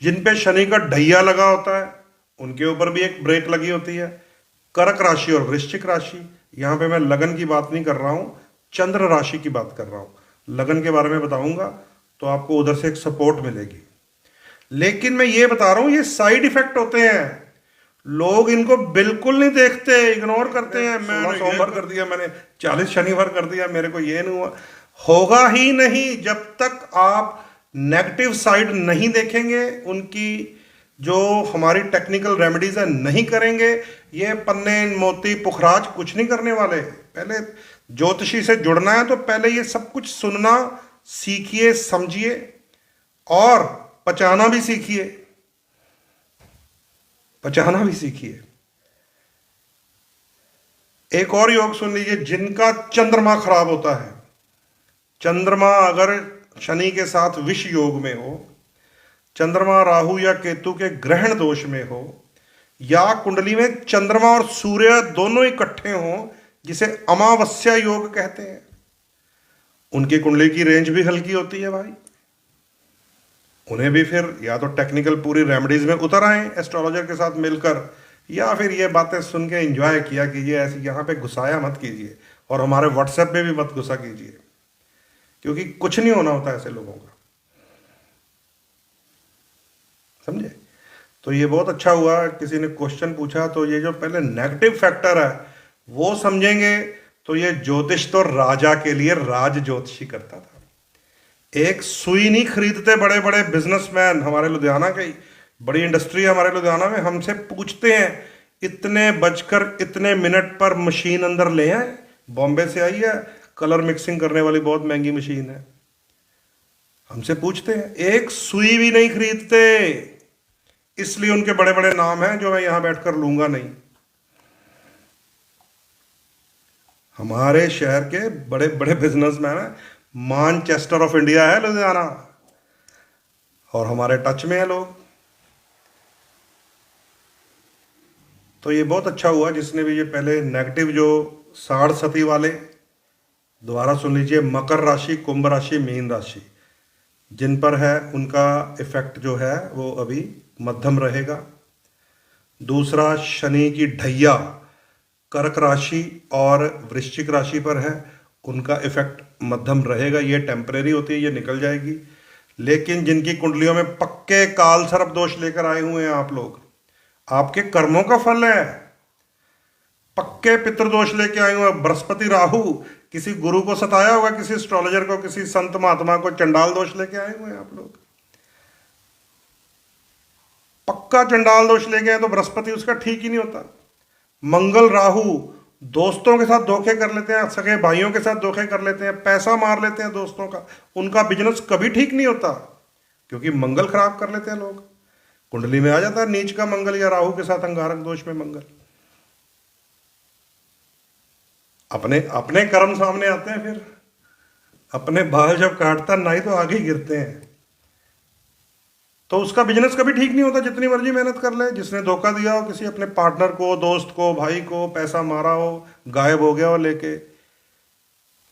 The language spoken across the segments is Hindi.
जिन पे शनि का ढैया लगा होता है उनके ऊपर भी एक ब्रेक लगी होती है। कर्क राशि और वृश्चिक राशि, यहां पे मैं लगन की बात नहीं कर रहा हूं, चंद्र राशि की बात कर रहा हूं। लगन के बारे में बताऊंगा तो आपको उधर से एक सपोर्ट मिलेगी। लेकिन मैं ये बता रहा हूं ये साइड इफेक्ट होते हैं, लोग इनको बिल्कुल नहीं देखते, इग्नोर करते हैं। मैंने सोमवार कर दिया, मैंने 40 शनिवार कर दिया, मेरे को ये नहीं हुआ। होगा ही नहीं जब तक आप नेगेटिव साइड नहीं देखेंगे, उनकी जो हमारी टेक्निकल रेमेडीज है नहीं करेंगे। ये पन्ने मोती पुखराज कुछ नहीं करने वाले। पहले ज्योतिषी से जुड़ना है तो पहले ये सब कुछ सुनना सीखिए, समझिए और पचाना भी सीखिए, पचाना भी सीखिए। एक और योग सुन लीजिए, जिनका चंद्रमा खराब होता है, चंद्रमा अगर शनि के साथ विष योग में हो, चंद्रमा राहु या केतु के ग्रहण दोष में हो, या कुंडली में चंद्रमा और सूर्य दोनों इकट्ठे हों, जिसे अमावस्या योग कहते हैं, उनकी कुंडली की रेंज भी हल्की होती है भाई। उन्हें भी फिर या तो टेक्निकल पूरी रेमेडीज में उतर आए एस्ट्रोलॉजर के साथ मिलकर, या फिर ये बातें सुन के एंजॉय किया कीजिए। ऐसे यहाँ पे घुसाया मत कीजिए और हमारे व्हाट्सएप पे भी मत घुसा कीजिए, क्योंकि कुछ नहीं होना होता ऐसे लोगों का, समझे। तो ये बहुत अच्छा हुआ किसी ने क्वेश्चन पूछा, तो ये जो पहले नेगेटिव फैक्टर है वो समझेंगे तो ये ज्योतिष तो राजा के लिए राज ज्योतिषी करता था। एक सुई नहीं खरीदते बड़े बड़े बिजनेसमैन, हमारे लुधियाना की बड़ी इंडस्ट्री है हमारे लुधियाना में, हमसे पूछते हैं इतने बजकर इतने मिनट पर मशीन अंदर ले आए, बॉम्बे से आई है, कलर मिक्सिंग करने वाली बहुत महंगी मशीन है। हमसे पूछते हैं, एक सुई भी नहीं खरीदते, इसलिए उनके बड़े बड़े नाम हैं जो मैं यहां बैठकर लूंगा नहीं। हमारे शहर के बड़े बड़े बिजनेसमैन हैं, मानचेस्टर ऑफ इंडिया है लुधियाना, और हमारे टच में है लोग। तो ये बहुत अच्छा हुआ जिसने भी ये पहले नेगेटिव जो साढ़ सती वाले, दोबारा सुन लीजिए, मकर राशि, कुंभ राशि, मीन राशि जिन पर है उनका इफेक्ट जो है वो अभी मध्यम रहेगा। दूसरा, शनि की ढैया कर्क राशि और वृश्चिक राशि पर है, उनका इफेक्ट मध्यम रहेगा। ये टेम्परेरी होती है, ये निकल जाएगी। लेकिन जिनकी कुंडलियों में पक्के काल सर्प दोष लेकर आए हुए हैं आप लोग, आपके कर्मों का फल है, पक्के पितृदोष लेके आए हुए हैं। बृहस्पति राहु किसी गुरु को सताया होगा, किसी एस्ट्रोलॉजर को, किसी संत महात्मा को चंडाल दोष लेके आए हुए हैं आप लोग, पक्का चंडाल दोष लेके आए, तो बृहस्पति उसका ठीक ही नहीं होता। मंगल राहु दोस्तों के साथ धोखे कर लेते हैं, सगे भाइयों के साथ धोखे कर लेते हैं, पैसा मार लेते हैं दोस्तों का, उनका बिजनेस कभी ठीक नहीं होता, क्योंकि मंगल खराब कर लेते हैं लोग। कुंडली में आ जाता है नीच का मंगल या राहु के साथ अंगारक दोष में मंगल, अपने अपने कर्म सामने आते हैं। फिर अपने बाल जब काटता नहीं तो आगे ही गिरते हैं, तो उसका बिजनेस कभी ठीक नहीं होता, जितनी मर्जी मेहनत कर ले। जिसने धोखा दिया हो किसी अपने पार्टनर को, दोस्त को, भाई को, पैसा मारा हो, गायब हो गया हो, लेके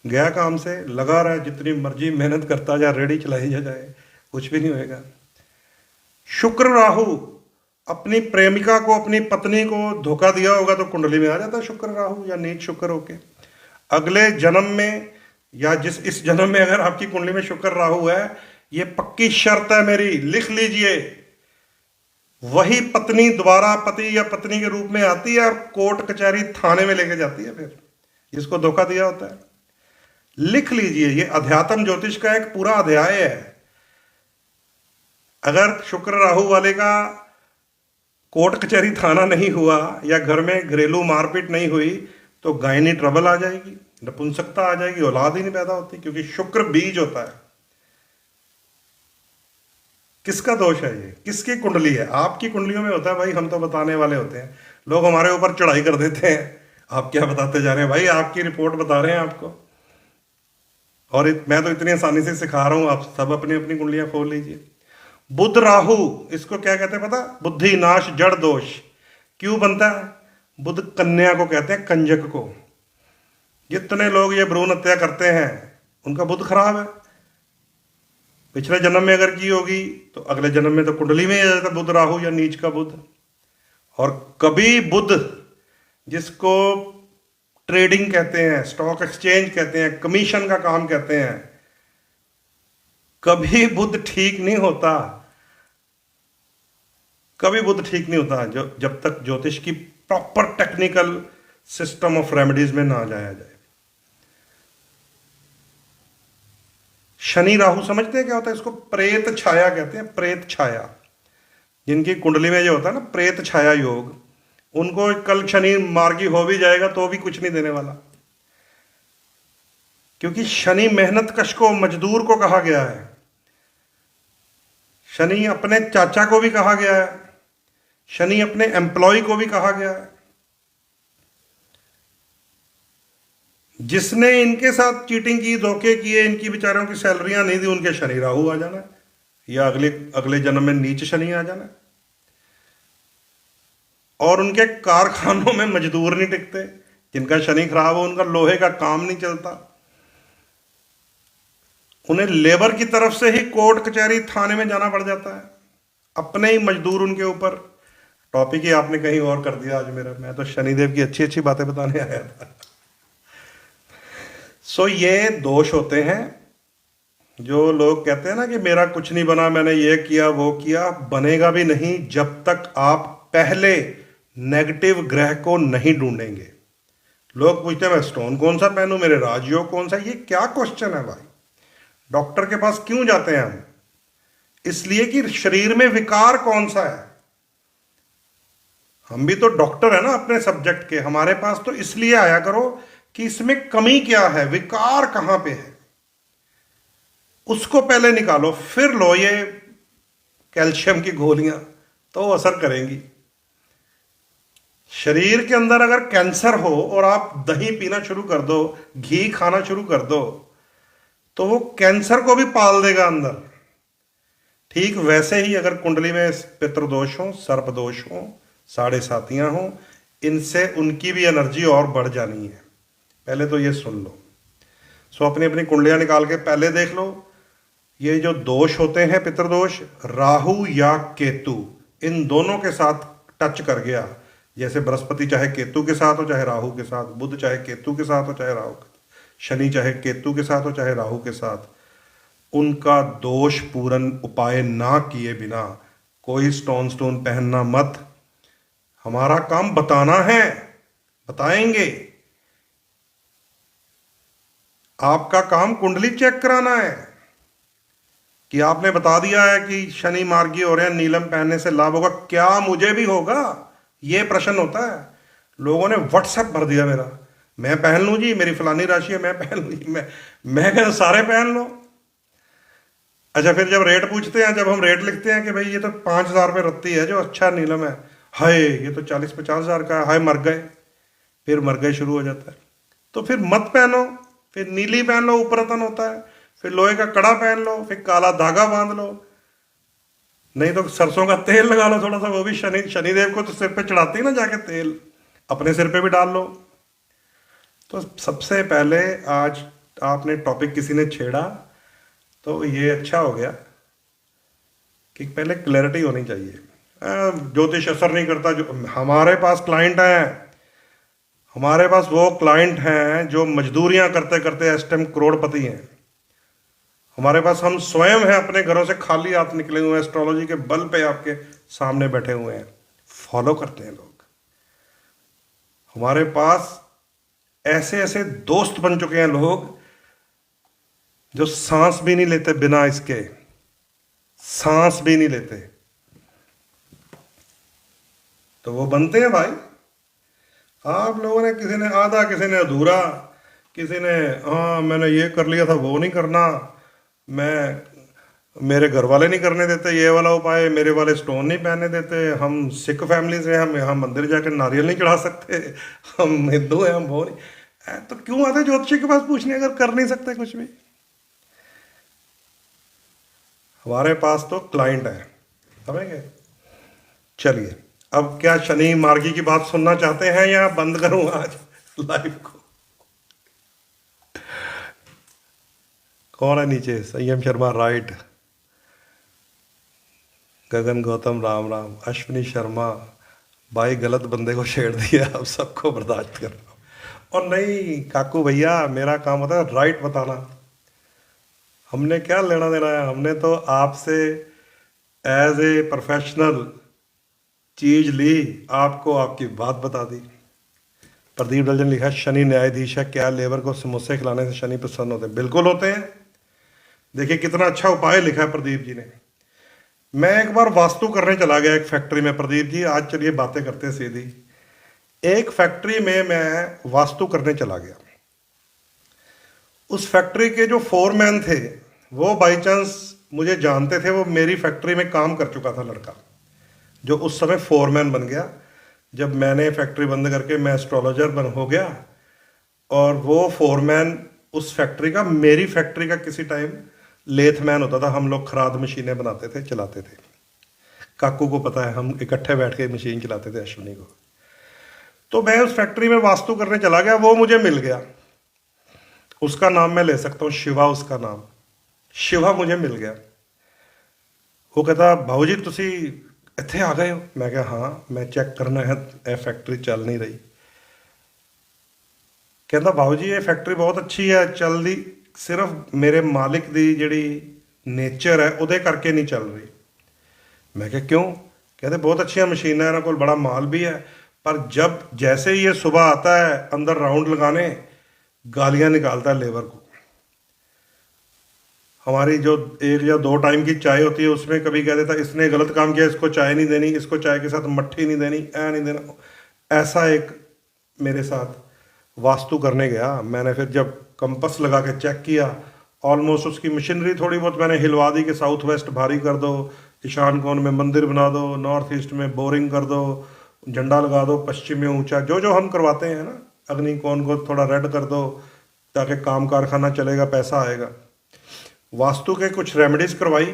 गया काम से, लगा रहा है, जितनी मर्जी मेहनत करता जा, रेडी चलाई जाए, कुछ भी नहीं होएगा। शुक्र राहु अपनी प्रेमिका को, अपनी पत्नी को धोखा दिया होगा तो कुंडली में आ जाता है शुक्र राहु, या नीच शुक्र होके। अगले जन्म में या इस जन्म में अगर आपकी कुंडली में शुक्र राहु है, ये पक्की शर्त है मेरी, लिख लीजिए, वही पत्नी दोबारा पति या पत्नी के रूप में आती है और कोर्ट कचहरी थाने में लेके जाती है फिर, जिसको धोखा दिया होता है। लिख लीजिए, ये अध्यात्म ज्योतिष का एक पूरा अध्याय है। अगर शुक्र राहु वाले का कोर्ट कचहरी थाना नहीं हुआ या घर में घरेलू मारपीट नहीं हुई तो गायनी ट्रबल आ जाएगी, नपुंसकता आ जाएगी, औलाद ही नहीं पैदा होती, क्योंकि शुक्र बीज होता है। किसका दोष है ये, किसकी कुंडली है? आपकी कुंडलियों में होता है भाई, हम तो बताने वाले होते हैं, लोग हमारे ऊपर चढ़ाई कर देते हैं, आप क्या बताते जा रहे हैं भाई, आपकी रिपोर्ट बता रहे हैं आपको। और मैं तो इतनी आसानी से सिखा रहा हूं, आप सब अपनी अपनी कुंडलियां खोल लीजिए। बुध राहु, इसको क्या कहते हैं पता? बुद्धि नाश जड़ दोष। क्यों बनता है? बुध कन्या को कहते हैं, कंजक को। जितने लोग ये भ्रूण हत्या करते हैं उनका बुध खराब है। पिछले जन्म में अगर की होगी तो अगले जन्म में तो कुंडली में ही आ जाता बुध राहु या नीच का बुध। और कभी बुध, जिसको ट्रेडिंग कहते हैं, स्टॉक एक्सचेंज कहते हैं, कमीशन का काम कहते हैं, कभी बुध ठीक नहीं होता, कभी बुध ठीक नहीं होता जो जब तक ज्योतिष की proper technical system of remedies में ना जाया जाए। शनि राहु समझते हैं क्या होता है? इसको प्रेत छाया कहते हैं, प्रेत छाया। जिनकी कुंडली में जो होता है ना प्रेत छाया योग, उनको कल शनि मार्गी हो भी जाएगा तो भी कुछ नहीं देने वाला, क्योंकि शनि मेहनत कश को, मजदूर को कहा गया है। शनि अपने चाचा को भी कहा गया है, शनि अपने एम्प्लॉय को भी कहा गया है। जिसने इनके साथ चीटिंग की, धोखे किए, इनकी बेचारों की सैलरियां नहीं दी, उनके शनि राहु आ जाना है, या अगले अगले जन्म में नीच शनि आ जाना है। और उनके कारखानों में मजदूर नहीं टिकते, जिनका शनि खराब हो उनका लोहे का काम नहीं चलता, उन्हें लेबर की तरफ से ही कोर्ट कचहरी थाने में जाना पड़ जाता है, अपने ही मजदूर उनके ऊपर। टॉपिक ही आपने कहीं और कर दिया आज मेरा, मैं तो शनिदेव की अच्छी अच्छी बातें बताने आया था। सो ये दोष होते हैं। जो लोग कहते हैं ना कि मेरा कुछ नहीं बना, मैंने ये किया वो किया, बनेगा भी नहीं जब तक आप पहले नेगेटिव ग्रह को नहीं ढूंढेंगे। लोग पूछते हैं मैं स्टोन कौन सा पहनूं, मेरे राजयोग कौन सा? ये क्या क्वेश्चन है भाई? डॉक्टर के पास क्यों जाते हैं हम? इसलिए कि शरीर में विकार कौन सा है। हम भी तो डॉक्टर है ना अपने सब्जेक्ट के, हमारे पास तो इसलिए आया करो कि इसमें कमी क्या है, विकार कहां पे है, उसको पहले निकालो, फिर लो ये कैल्शियम की गोलियां, तो असर करेंगी। शरीर के अंदर अगर कैंसर हो और आप दही पीना शुरू कर दो, घी खाना शुरू कर दो, तो वो कैंसर को भी पाल देगा अंदर। ठीक वैसे ही अगर कुंडली में पितृदोष हो, सर्प दोष हो, साढ़े सातियां हो, इनसे उनकी भी एनर्जी और बढ़ जानी है। पहले तो ये सुन लो। सो अपनी अपनी कुंडलियां निकाल के पहले देख लो। ये जो दोष होते हैं पितृदोष, राहु या केतु, इन दोनों के साथ टच कर गया, जैसे बृहस्पति चाहे केतु के साथ हो चाहे राहु के साथ, बुध चाहे केतु के साथ हो चाहे राहु के, शनि चाहे केतु के साथ हो चाहे राहु के साथ, उनका दोष पूर्ण उपाय ना किए बिना कोई स्टोन पहनना मत। हमारा काम बताना है, बताएंगे। आपका काम कुंडली चेक कराना है कि आपने बता दिया है कि शनि मार्गी हो रहे हैं, नीलम पहनने से लाभ होगा, क्या मुझे भी होगा? ये प्रश्न होता है। लोगों ने व्हाट्सएप भर दिया मेरा, मैं पहन लूं जी, मेरी फलानी राशि है, मैं पहन लूं जी, मैं कहता सारे पहन लो। अच्छा, फिर जब रेट पूछते हैं, जब हम रेट लिखते हैं कि भाई ये तो 5,000 रुपये रत्ती है जो अच्छा नीलम है, हाय ये तो 40-50 हज़ार का है, हाय मर गए, फिर मर गए शुरू हो जाता है। तो फिर मत पहनो, फिर नीली पहन लो, उपरतन होता है, फिर लोहे का कड़ा पहन लो, फिर काला धागा बांध लो, नहीं तो सरसों का तेल लगा लो थोड़ा सा, वो भी शनिदेव को तो सिर पे चढ़ाते ही ना जाके तेल, अपने सिर पे भी डाल लो। तो सबसे पहले आज आपने टॉपिक किसी ने छेड़ा तो ये अच्छा हो गया कि पहले क्लैरिटी होनी चाहिए। ज्योतिष असर नहीं करता। जो हमारे पास क्लाइंट हैं, हमारे पास वो क्लाइंट हैं जो मजदूरियां करते करते इस टाइम करोड़पति हैं। हमारे पास हम स्वयं हैं, अपने घरों से खाली हाथ निकले हुए हैं, एस्ट्रोलॉजी के बल पे आपके सामने बैठे हुए हैं, फॉलो करते हैं लोग। हमारे पास ऐसे ऐसे दोस्त बन चुके हैं लोग जो सांस भी नहीं लेते बिना इसके, सांस भी नहीं लेते, तो वो बनते हैं भाई। आप लोगों ने, किसी ने आधा, किसी ने अधूरा, किसी ने हाँ मैंने ये कर लिया था वो नहीं करना, मेरे घर वाले नहीं करने देते ये वाला उपाय, मेरे वाले स्टोन नहीं पहनने देते, हम सिख फैमिली से, हम यहाँ मंदिर जाकर नारियल नहीं चढ़ा सकते, हम हिंदू हैं, हम वो नहीं। तो क्यों आते ज्योतिषी के पास पूछने अगर कर नहीं सकते कुछ भी? हमारे पास तो क्लाइंट है, समझेंगे। चलिए, अब क्या शनि मार्गी की बात सुनना चाहते हैं या बंद करूं आज लाइव को? कौन है नीचे? संयम शर्मा राइट। गगन गौतम राम राम। अश्विनी शर्मा, भाई गलत बंदे को छेड़ दिया, अब सबको बर्दाश्त कर रहा हूँ। और नहीं काकू भैया, मेरा काम होता है राइट बताना। हमने क्या लेना देना है, हमने तो आपसे एज ए प्रोफेशनल चीज ली, आपको आपकी बात बता दी। प्रदीप दर्जन लिखा, शनि न्यायाधीश है, क्या लेबर को समोसे खिलाने से शनि प्रसन्न होते हैं? बिल्कुल होते हैं। देखिए कितना अच्छा उपाय लिखा है प्रदीप जी ने। मैं एक बार वास्तु करने चला गया एक फैक्ट्री में, प्रदीप जी आज चलिए बातें करते हैं सीधी। एक फैक्ट्री में मैं वास्तु करने चला गया। उस फैक्ट्री के जो फोरमैन थे वो बाई चांस मुझे जानते थे, वो मेरी फैक्ट्री में काम कर चुका था लड़का, जो उस समय फोरमैन बन गया। जब मैंने फैक्ट्री बंद करके मैं एस्ट्रोलॉजर बन हो गया, और वो फोरमैन उस फैक्ट्री का, मेरी फैक्ट्री का किसी टाइम लेथमैन होता था। हम लोग खराद मशीनें बनाते थे, चलाते थे। काकू को पता है, हम इकट्ठे बैठ के मशीन चलाते थे अश्विनी को। तो मैं उस फैक्ट्री में वास्तु करने चला गया, वो मुझे मिल गया। उसका नाम मैं ले सकता हूँ, शिवा उसका नाम। शिवा मुझे मिल गया। वो कहता, भाऊ जी तुसी ਇੱਥੇ आ गए हो? मैं क्या हाँ, मैं चेक करना है ਇਹ फैक्ट्री चल नहीं रही। कहता भाऊ जी ये फैक्ट्री बहुत अच्छी है, ਚੱਲਦੀ सिर्फ मेरे मालिक ਦੀ ਜਿਹੜੀ नेचर है ਉਹਦੇ करके नहीं चल रही। मैं क्या क्यों? कहते बहुत अच्छी मशीन है, इन्होंने को बड़ा माल भी है, पर जब जैसे ही ये सुबह आता है अंदर राउंड लगाने, गालियां निकालता है लेबर को। हमारी जो 1 या 2 टाइम की चाय होती है उसमें कभी कह देता इसने गलत काम किया, इसको चाय नहीं देनी, इसको चाय के साथ मट्ठी नहीं देनी, ऐ नहीं देना। ऐसा एक मेरे साथ वास्तु करने गया। मैंने फिर जब कंपस लगा के चेक किया, ऑलमोस्ट उसकी मशीनरी थोड़ी बहुत मैंने हिलवा दी कि साउथ वेस्ट भारी कर दो, ईशान कोण में मंदिर बना दो, नॉर्थ ईस्ट में बोरिंग कर दो, झंडा लगा दो, पश्चिम में ऊंचा, जो जो हम करवाते हैं ना, अग्नि कोण को थोड़ा रेड कर दो ताकि काम कारखाना चलेगा, पैसा आएगा। वास्तु के कुछ रेमेडीज करवाई,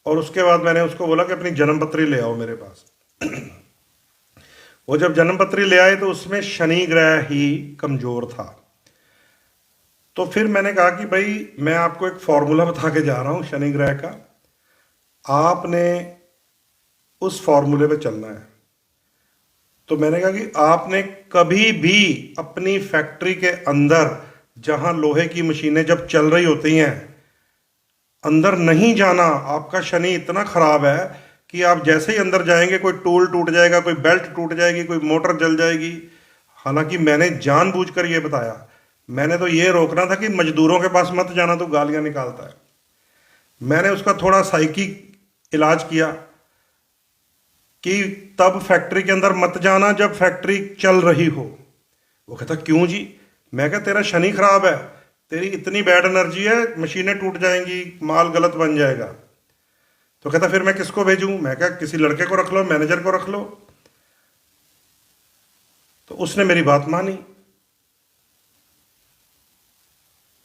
और उसके बाद मैंने उसको बोला कि अपनी जन्मपत्री ले आओ मेरे पास। वो जब जन्मपत्री ले आए तो उसमें शनि ग्रह ही कमजोर था। तो फिर मैंने कहा कि भाई मैं आपको एक फॉर्मूला बता के जा रहा हूं शनि ग्रह का, आपने उस फॉर्मूले पे चलना है। तो मैंने कहा कि आपने कभी भी अपनी फैक्ट्री के अंदर, जहां लोहे की मशीनें जब चल रही होती हैं, अंदर नहीं जाना। आपका शनि इतना खराब है कि आप जैसे ही अंदर जाएंगे कोई टूल टूट जाएगा, कोई बेल्ट टूट जाएगी, कोई मोटर जल जाएगी। हालांकि मैंने जानबूझकर ये बताया, मैंने तो ये रोकना था कि मजदूरों के पास मत जाना, तो गालियां निकालता है। मैंने उसका थोड़ा साइकिक इलाज किया कि तब फैक्ट्री के अंदर मत जाना जब फैक्ट्री चल रही हो। वो कहता क्यों जी? मैं कहा तेरा शनि खराब है, तेरी इतनी बैड एनर्जी है, मशीनें टूट जाएंगी, माल गलत बन जाएगा। तो कहता फिर मैं किसको भेजूं? मैं कहा किसी लड़के को रख लो, मैनेजर को रख लो। तो उसने मेरी बात मानी।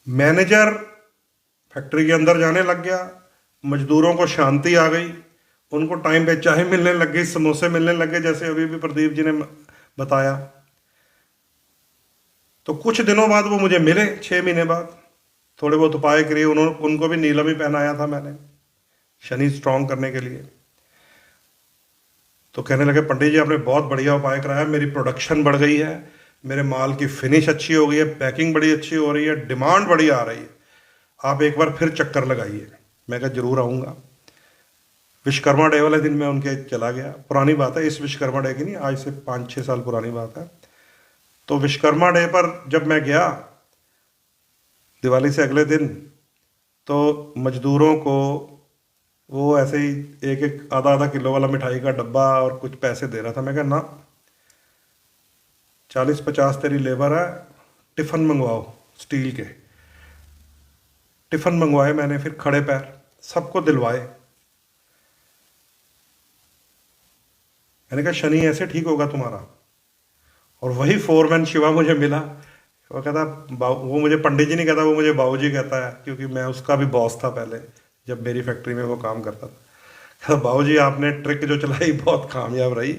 मैनेजर फैक्ट्री के अंदर जाने लग गया, मजदूरों को शांति आ गई, उनको टाइम पे चाय मिलने लग गई, समोसे मिलने लग गए, जैसे अभी भी प्रदीप जी ने बताया। तो कुछ दिनों बाद वो मुझे मिले, 6 महीने बाद, थोड़े बहुत उपाय किए उनको भी नीलम ही पहनाया था मैंने शनि स्ट्रांग करने के लिए। तो कहने लगे पंडित जी आपने बहुत बढ़िया उपाय कराया, मेरी प्रोडक्शन बढ़ गई है, मेरे माल की फिनिश अच्छी हो गई है, पैकिंग बड़ी अच्छी हो रही है, डिमांड बड़ी आ रही है, आप एक बार फिर चक्कर लगाइए। मैं कहा जरूर आऊँगा। विश्वकर्मा डे वाले दिन मैं उनके चला गया। पुरानी बात है, इस विश्वकर्मा डे की नहीं, आज से 5-6 साल पुरानी बात है। तो विश्वकर्मा डे पर जब मैं गया, दिवाली से अगले दिन, तो मजदूरों को वो ऐसे ही एक एक आधा किलो वाला मिठाई का डब्बा और कुछ पैसे दे रहा था। मैं कहा ना, 40-50 तेरी लेबर है, टिफ़िन मंगवाओ, स्टील के टिफ़िन मंगवाए मैंने, फिर खड़े पैर सबको दिलवाए। मैंने कहा शनि ऐसे ठीक होगा तुम्हारा। और वही फोरमैन शिवा मुझे मिला। वो कहता, वो मुझे पंडित जी नहीं कहता, वो मुझे बाबू जी कहता है, क्योंकि मैं उसका भी बॉस था पहले जब मेरी फैक्ट्री में वो काम करता था। कहता बाबू जी आपने ट्रिक जो चलाई बहुत कामयाब रही,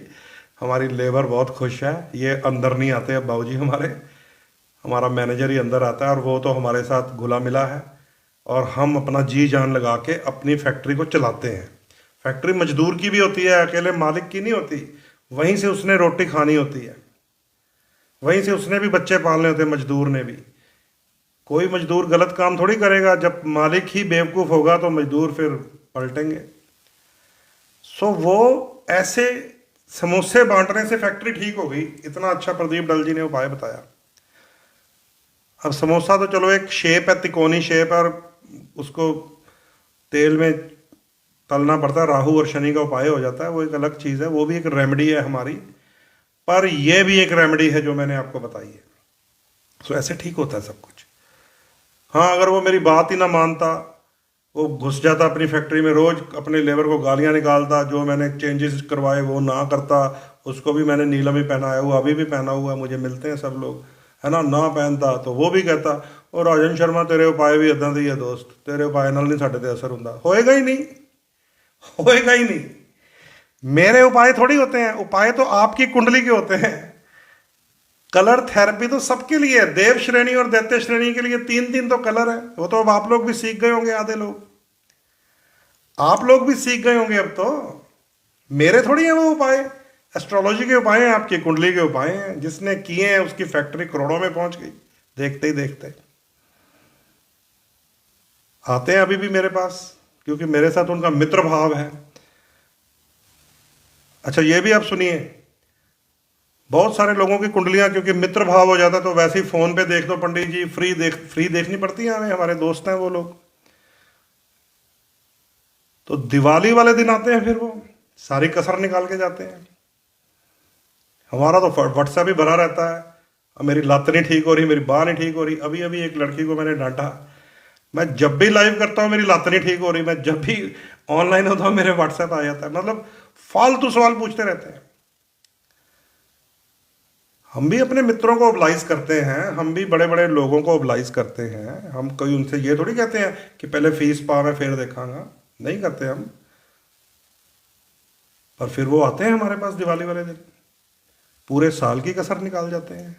हमारी लेबर बहुत खुश है, ये अंदर नहीं आते अब बाबू जी हमारा मैनेजर ही अंदर आता है, और वो तो हमारे साथ घुला मिला है, और हम अपना जी जान लगा के अपनी फैक्ट्री को चलाते हैं। फैक्ट्री मजदूर की भी होती है, अकेले मालिक की नहीं होती। वहीं से उसने रोटी खानी होती है, वहीं से उसने भी बच्चे पालने होते हैं, मजदूर ने भी। कोई मजदूर गलत काम थोड़ी करेगा। जब मालिक ही बेवकूफ़ होगा तो मजदूर फिर पलटेंगे। सो वो ऐसे समोसे बांटने से फैक्ट्री ठीक हो गई। इतना अच्छा प्रदीप डल जी ने उपाय बताया। अब समोसा तो चलो एक शेप है, तिकोनी शेप है, और उसको तेल में तलना पड़ता है, राहु और शनि का उपाय हो जाता है, वो एक अलग चीज़ है, वो भी एक रेमेडी है हमारी। पर यह भी एक रेमेडी है जो मैंने आपको बताई है। सो ऐसे ठीक होता है सब कुछ। हाँ, अगर वो मेरी बात ही ना मानता, वो घुस जाता अपनी फैक्ट्री में, रोज अपने लेबर को गालियां निकालता, जो मैंने चेंजेस करवाए वो ना करता, उसको भी मैंने नीलम ही पहनाया हुआ, अभी भी पहना हुआ, मुझे मिलते हैं सब लोग, है ना पहनता तो वो भी कहता, और राजन शर्मा तेरे उपाय भी इदां दे ही है दोस्त, तेरे उपाय नाल नहीं साडे ते असर हुंदा। होएगा ही नहीं, होएगा ही नहीं। मेरे उपाय थोड़ी होते हैं, उपाय तो आपकी कुंडली के होते हैं। कलर थेरेपी तो सबके लिए है, देव श्रेणी और दैत्य श्रेणी के लिए तीन तीन तो कलर है। वो तो अब आप लोग भी सीख गए होंगे, आधे लोग आप लोग भी सीख गए होंगे अब तो। मेरे थोड़ी है वो उपाय, एस्ट्रोलॉजी के उपाय हैं, आपकी कुंडली के उपाय हैं। जिसने किए हैं उसकी फैक्ट्री करोड़ों में पहुंच गई, देखते ही देखते। आते हैं अभी भी मेरे पास, क्योंकि मेरे साथ उनका मित्र भाव है। अच्छा, ये भी आप सुनिए, बहुत सारे लोगों की कुंडलियां क्योंकि मित्र भाव हो जाता है तो वैसे ही फोन पे देख दो, पंडित जी फ्री देखनी पड़ती है हमें, हमारे दोस्त हैं वो लोग। तो दिवाली वाले दिन आते हैं, फिर वो सारी कसर निकाल के जाते हैं। हमारा तो व्हाट्सएप ही भरा रहता है, अब मेरी लत नहीं ठीक हो रही, मेरी बाह नहीं ठीक हो रही। अभी अभी एक लड़की को मैंने डांटा, मैं जब भी लाइव करता हूँ मेरी लत नहीं ठीक हो रही, मैं जब भी ऑनलाइन होता हूँ मेरे व्हाट्सएप आ जाता है। मतलब फालतू सवाल पूछते रहते हैं। हम भी अपने मित्रों को ओबलाइज करते हैं, हम भी बड़े बड़े लोगों को ओबलाइज करते हैं। हम कोई उनसे ये थोड़ी कहते हैं कि पहले फीस पा मैं फिर देखांगा, नहीं करते हम। पर फिर वो आते हैं हमारे पास दिवाली वाले दिन, पूरे साल की कसर निकाल जाते हैं।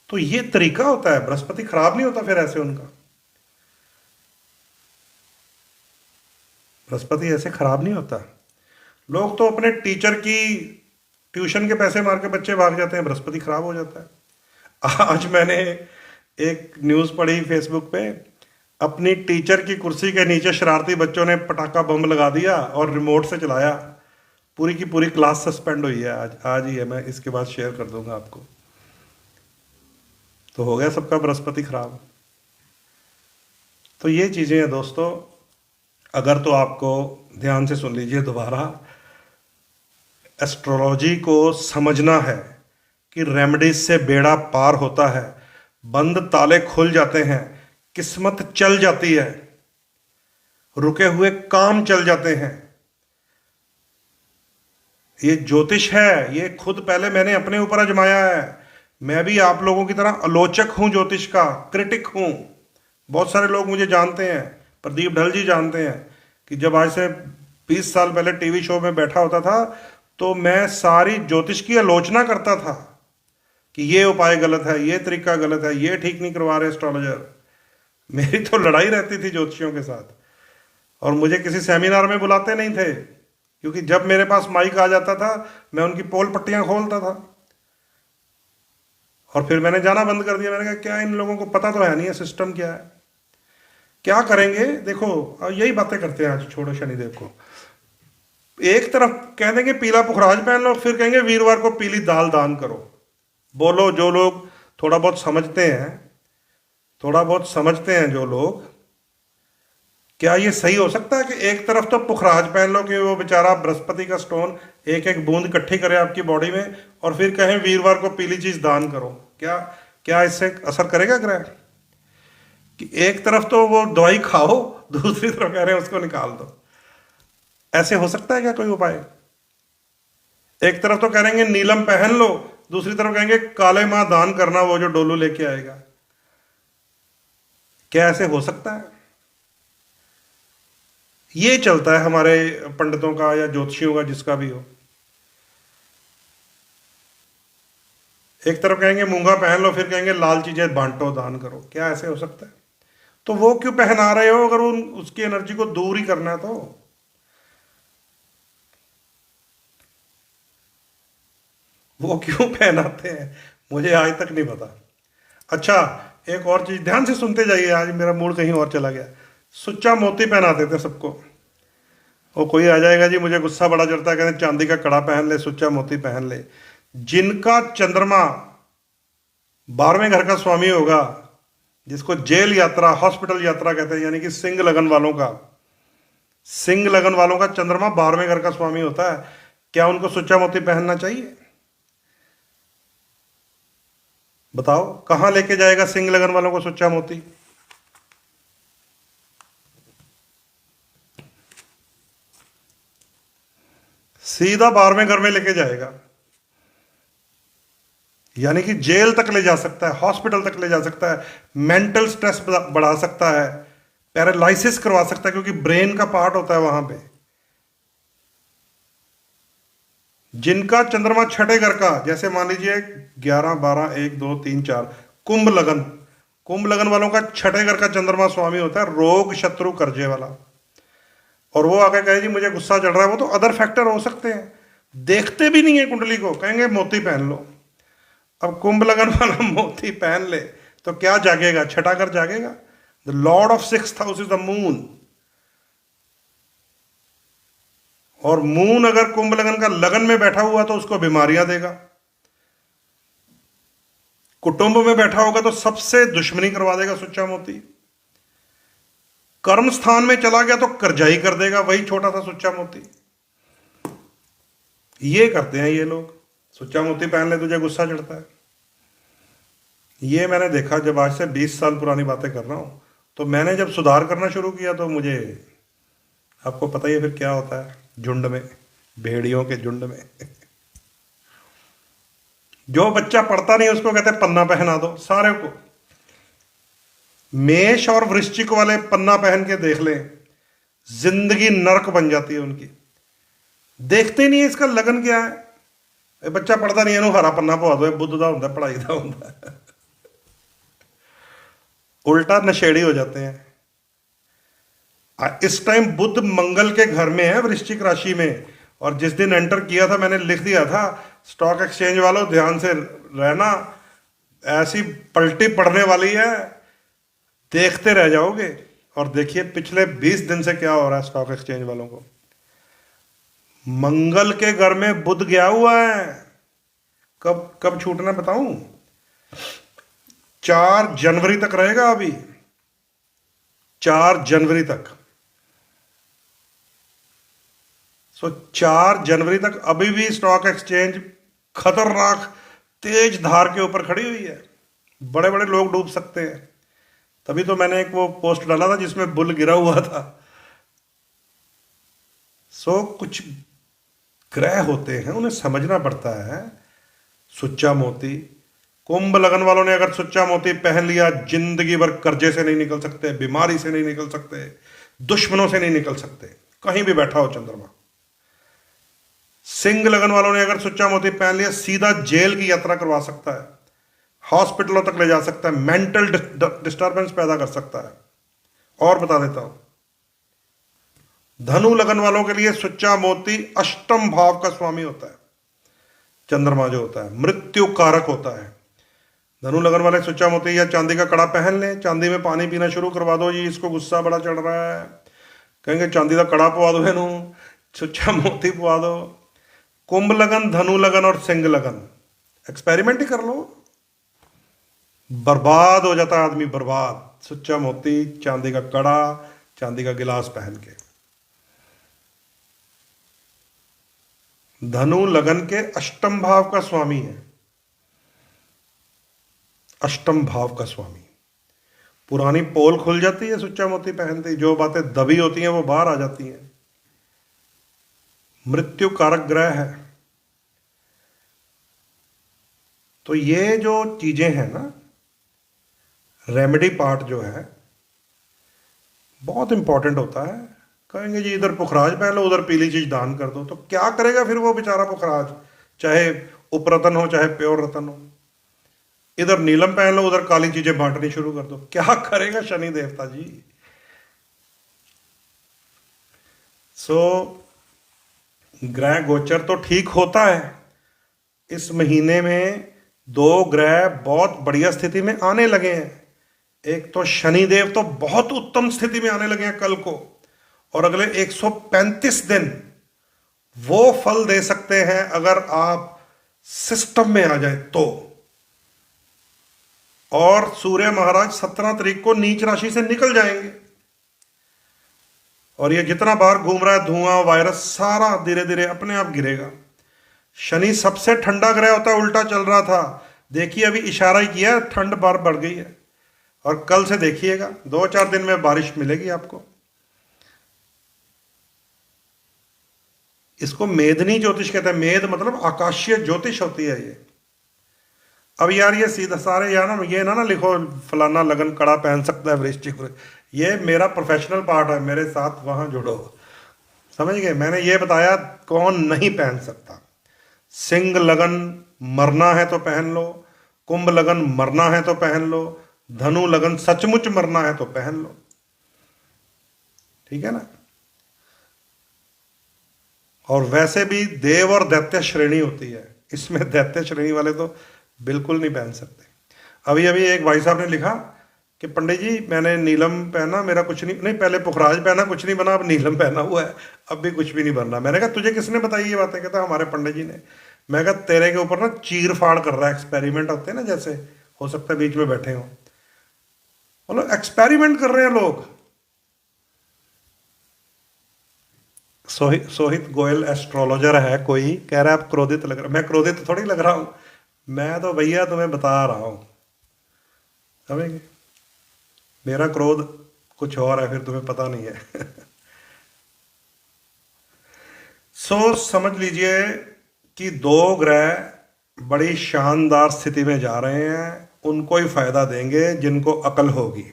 तो ये तरीका होता है, बृहस्पति खराब नहीं होता फिर ऐसे उनका। बृहस्पति ऐसे खराब नहीं होता। लोग तो अपने टीचर की ट्यूशन के पैसे मार के बच्चे भाग जाते हैं, बृहस्पति खराब हो जाता है। आज मैंने एक न्यूज़ पढ़ी फेसबुक पे, अपनी टीचर की कुर्सी के नीचे शरारती बच्चों ने पटाखा बम लगा दिया और रिमोट से चलाया, पूरी की पूरी क्लास सस्पेंड हुई है। आज आज ही है, मैं इसके बाद शेयर कर दूंगा आपको। तो हो गया सबका बृहस्पति खराब। तो ये चीज़ें हैं दोस्तों, अगर तो आपको ध्यान से सुन लीजिए दोबारा, एस्ट्रोलॉजी को समझना है कि रेमेडीज से बेड़ा पार होता है, बंद ताले खुल जाते हैं, किस्मत चल जाती है, रुके हुए काम चल जाते हैं। ये ज्योतिष है, ये खुद पहले मैंने अपने ऊपर आजमाया है। मैं भी आप लोगों की तरह आलोचक हूं, ज्योतिष का क्रिटिक हूं। बहुत सारे लोग मुझे जानते हैं, प्रदीप ढल जी जानते हैं कि जब आज से 20 साल पहले टीवी शो में बैठा होता था तो मैं सारी ज्योतिष की आलोचना करता था कि ये उपाय गलत है, ये तरीका गलत है, ये ठीक नहीं करवा रहे एस्ट्रोलॉजर। मेरी तो लड़ाई रहती थी ज्योतिषियों के साथ, और मुझे किसी सेमिनार में बुलाते नहीं थे, क्योंकि जब मेरे पास माइक आ जाता था मैं उनकी पोल पट्टियां खोलता था। और फिर मैंने जाना बंद कर दिया। मैंने कहा क्या इन लोगों को पता तो है नहीं है सिस्टम क्या है, क्या करेंगे। देखो यही बातें करते हैं आज, छोड़ो शनिदेव को। एक तरफ कह देंगे पीला पुखराज पहन लो, फिर कहेंगे वीरवार को पीली दाल दान करो। बोलो, जो लोग थोड़ा बहुत समझते हैं, थोड़ा बहुत समझते हैं जो लोग, क्या ये सही हो सकता है कि एक तरफ तो पुखराज पहन लो कि वो बेचारा बृहस्पति का स्टोन एक एक बूंद इकट्ठी करे आपकी बॉडी में, और फिर कहें वीरवार को पीली चीज दान करो। क्या क्या इससे असर करेगा ग्रह? कि एक तरफ तो वो दवाई खाओ, दूसरी तरफ कह रहे हैं उसको निकाल दो। ऐसे हो सकता है क्या कोई उपाय? एक तरफ तो कह रहे नीलम पहन लो, दूसरी तरफ कहेंगे काले मां दान करना, वो जो डोलू लेके आएगा। क्या ऐसे हो सकता है? ये चलता है हमारे पंडितों का या ज्योतिषियों का, जिसका भी हो। एक तरफ कहेंगे मूंगा पहन लो, फिर कहेंगे लाल चीजें बांटो दान करो। क्या ऐसे हो सकता है? तो वो क्यों पहना रहे हो अगर उन उसकी एनर्जी को दूर ही करना है तो? वो क्यों पहनाते हैं मुझे आज तक नहीं पता। अच्छा, एक और चीज ध्यान से सुनते जाइए, आज मेरा मूड कहीं और चला गया। सुच्चा मोती पहनाते थे सबको। वो कोई आ जाएगा जी, मुझे गुस्सा बड़ा चढ़ता है, कहते चांदी का कड़ा पहन ले, सुच्चा मोती पहन ले। जिनका चंद्रमा 12वें घर का स्वामी होगा, जिसको जेल यात्रा हॉस्पिटल यात्रा कहते हैं, यानी कि सिंह लगन वालों का, सिंह लगन वालों का चंद्रमा 12वें घर का स्वामी होता है, क्या उनको सुच्चा मोती पहनना चाहिए? बताओ, कहां लेके जाएगा सिंह लगन वालों को सुच्चा मोती? सीधा 12वें घर में लेके जाएगा, यानी कि जेल तक ले जा सकता है, हॉस्पिटल तक ले जा सकता है, मेंटल स्ट्रेस बढ़ा सकता है, पैरालिसिस करवा सकता है, क्योंकि ब्रेन का पार्ट होता है वहां पे। जिनका चंद्रमा छठे घर का, जैसे मान लीजिए 11 12 1 2 3 4, कुंभ लगन, कुंभ लगन वालों का छठे घर का चंद्रमा स्वामी होता है रोग शत्रु कर्जे वाला। और वो आगे कहे जी मुझे गुस्सा चढ़ रहा है, वो तो अदर फैक्टर हो सकते हैं, देखते भी नहीं है कुंडली को, कहेंगे मोती पहन लो। अब कुंभ लगन वाला मोती पहन ले तो क्या जागेगा? छठा घर जागेगा। The lord of sixth house is the moon, और मून अगर कुंभ लगन का लगन में बैठा हुआ तो उसको बीमारियां देगा। कुटुंब में बैठा होगा तो सबसे दुश्मनी करवा देगा सुच्चा मोती। कर्म स्थान में चला गया तो करजाई कर देगा वही छोटा सा सुच्चा मोती। ये करते हैं ये लोग, सुच्चा मोती पहन ले तुझे गुस्सा चढ़ता है। ये मैंने देखा, जब आज से 20 साल पुरानी बातें कर रहा हूं, तो मैंने जब सुधार करना शुरू किया तो मुझे, आपको पता ही है फिर क्या होता है झुंड में, भेड़ियों के झुंड में। जो बच्चा पढ़ता नहीं उसको कहते पन्ना पहना दो सारे को। मेष और वृश्चिक वाले पन्ना पहन के देख लें, जिंदगी नरक बन जाती है उनकी। देखते नहीं है इसका लगन क्या है। ये बच्चा पढ़ता नहीं है, हरा पन्ना पवा दो, बुद्ध का होता पढ़ाई का होता। उल्टा नशेड़ी हो जाते हैं। इस टाइम बुध मंगल के घर में है, वृश्चिक राशि में, और जिस दिन एंटर किया था मैंने लिख दिया था, स्टॉक एक्सचेंज वालों ध्यान से रहना, ऐसी पलटी पड़ने वाली है, देखते रह जाओगे। और देखिए पिछले 20 दिन से क्या हो रहा है स्टॉक एक्सचेंज वालों को। मंगल के घर में बुध गया हुआ है। कब कब छूटना बताऊं? 4 जनवरी तक रहेगा अभी, 4 जनवरी तक। 4 जनवरी तक अभी भी स्टॉक एक्सचेंज खतरनाक तेज धार के ऊपर खड़ी हुई है, बड़े बड़े लोग डूब सकते हैं। तभी तो मैंने एक वो पोस्ट डाला था जिसमें बुल गिरा हुआ था। कुछ ग्रह होते हैं, उन्हें समझना पड़ता है। सुच्चा मोती, कुंभ लगन वालों ने अगर सुच्चा मोती पहन लिया, जिंदगी भर कर्जे से नहीं निकल सकते, बीमारी से नहीं निकल सकते, दुश्मनों से नहीं निकल सकते, कहीं भी बैठा हो चंद्रमा। सिंह लगन वालों ने अगर सुच्चा मोती पहन लिया, सीधा जेल की यात्रा करवा सकता है, हॉस्पिटलों तक ले जा सकता है, मेंटल डिस्टर्बेंस पैदा कर सकता है। और बता देता हूं, धनु लगन वालों के लिए सुच्चा मोती अष्टम भाव का स्वामी होता है। चंद्रमा जो होता है मृत्यु कारक होता है। धनु लगन वाले सुच्चा मोती या चांदी का कड़ा पहन लें, चांदी में पानी पीना शुरू करवा दो। जी इसको गुस्सा बड़ा चढ़ रहा है, कहेंगे चांदी का कड़ा पवा दो, है सुच्चा मोती पवा दो। कुंभ लगन, धनु लगन और सिंह लगन, एक्सपेरिमेंट ही कर लो। बर्बाद हो जाता है आदमी, बर्बाद। सुच्चा मोती, चांदी का कड़ा, चांदी का गिलास पहन के। धनु लगन के अष्टम भाव का स्वामी है, अष्टम भाव का स्वामी। पुरानी पोल खुल जाती है सुच्चा मोती पहनते ही, जो बातें दबी होती हैं वो बाहर आ जाती हैं। मृत्यु कारक ग्रह है। तो ये जो चीजें हैं ना, रेमेडी पार्ट जो है बहुत इंपॉर्टेंट होता है। कहेंगे जी इधर पुखराज पहन लो, उधर पीली चीज दान कर दो, तो क्या करेगा फिर वो बेचारा पुखराज, चाहे उपरतन हो चाहे प्योर रतन हो। इधर नीलम पहन लो, उधर काली चीजें बांटनी शुरू कर दो। क्या करेगा शनि देवता जी? सो ग्रह गोचर तो ठीक होता है। इस महीने में दो ग्रह बहुत बढ़िया स्थिति में आने लगे हैं। एक तो शनिदेव तो बहुत उत्तम स्थिति में आने लगे हैं कल को, और अगले 135 दिन वो फल दे सकते हैं अगर आप सिस्टम में आ जाए तो। और सूर्य महाराज 17 तारीख को नीच राशि से निकल जाएंगे, और ये जितना बाहर घूम रहा है धुआं वायरस सारा धीरे धीरे अपने आप गिरेगा। शनि सबसे ठंडा ग्रह होता है, उल्टा चल रहा था, देखिए अभी इशारा ही किया, ठंड बार बढ़ गई है। और कल से देखिएगा 2-4 दिन में बारिश मिलेगी आपको। इसको मेदनी ज्योतिष कहते हैं। मेद मतलब आकाशीय ज्योतिष होती है ये। अब यार ये सीधा सारे यार ना ये ना लिखो फलाना लगन कड़ा पहन सकता है वृश्चिक, ये मेरा प्रोफेशनल पार्ट है, मेरे साथ वहां जुड़ो। समझ गए? मैंने ये बताया कौन नहीं पहन सकता। सिंह लगन मरना है तो पहन लो, कुंभ लगन मरना है तो पहन लो, धनु लगन सचमुच मरना है तो पहन लो। ठीक है ना? और वैसे भी देव और दैत्य श्रेणी होती है, इसमें दैत्य श्रेणी वाले तो बिल्कुल नहीं पहन सकते। अभी अभी एक भाई साहब ने लिखा कि पंडित जी मैंने नीलम पहना, मेरा कुछ नहीं पहले पुखराज पहना कुछ नहीं बना, अब नीलम पहना हुआ है, अब भी कुछ भी नहीं बन रहा। मैंने कहा तुझे किसने बताई ये बातें? कहता हमारे पंडित जी ने। मैं कहा तेरे के ऊपर ना चीर फाड़ कर रहा है, एक्सपेरिमेंट होते हैं ना, जैसे हो सकता है बीच में बैठे हो, मतलब एक्सपेरिमेंट कर रहे हैं लोग। सोहित गोयल एस्ट्रोलॉजर है कोई, कह रहा है आप क्रोधित लग रहा। मैं क्रोधित थोड़ी लग रहा हूं, मैं तो भैया तुम्हें बता रहा हूं, समझेंगे? मेरा क्रोध कुछ और है, फिर तुम्हें पता नहीं है। सो समझ लीजिए कि दो ग्रह बड़ी शानदार स्थिति में जा रहे हैं, उनको ही फायदा देंगे जिनको अकल होगी।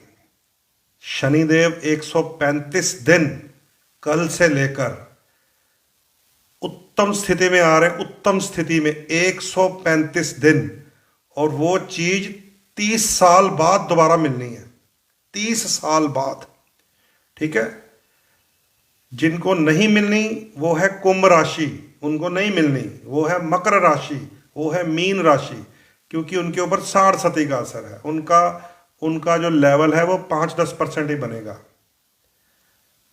शनिदेव 135 दिन कल से लेकर उत्तम स्थिति में आ रहे हैं, उत्तम स्थिति में 135 दिन, और वो चीज 30 साल बाद दोबारा मिलनी है, 30 साल बाद। ठीक है? जिनको नहीं मिलनी वो है कुंभ राशि, उनको नहीं मिलनी वो है मकर राशि, वो है मीन राशि, क्योंकि उनके ऊपर 60 सती का असर है। उनका जो लेवल है वो 5-10% ही बनेगा।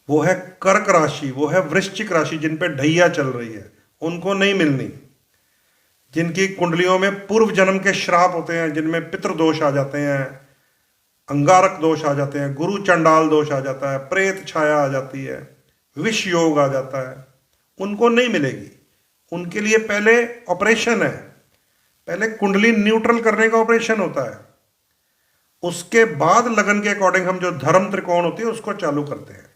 वो है कर्क राशि, वो है वृश्चिक राशि, जिन पे ढैया चल रही है, उनको नहीं मिलनी। जिनकी कुंडलियों में पूर्व जन्म के श्राप होते हैं, जिनमें पितृदोष आ जाते हैं, अंगारक दोष आ जाते हैं, गुरु चंडाल दोष आ जाता है, प्रेत छाया आ जाती है, विष योग आ जाता है, उनको नहीं मिलेगी। उनके लिए पहले ऑपरेशन है, पहले कुंडली न्यूट्रल करने का ऑपरेशन होता है, उसके बाद लगन के अकॉर्डिंग हम जो धर्म त्रिकोण होती है उसको चालू करते हैं।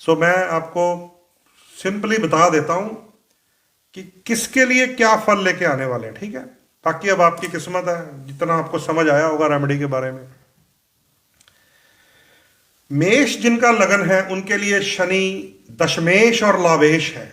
सो मैं आपको सिंपली बता देता हूं कि किसके लिए क्या फल लेके आने वाले हैं। ठीक है? बाकी अब आपकी किस्मत है, जितना आपको समझ आया होगा रेमेडी के बारे में। मेष जिनका लगन है उनके लिए शनि दशमेश और लावेश है।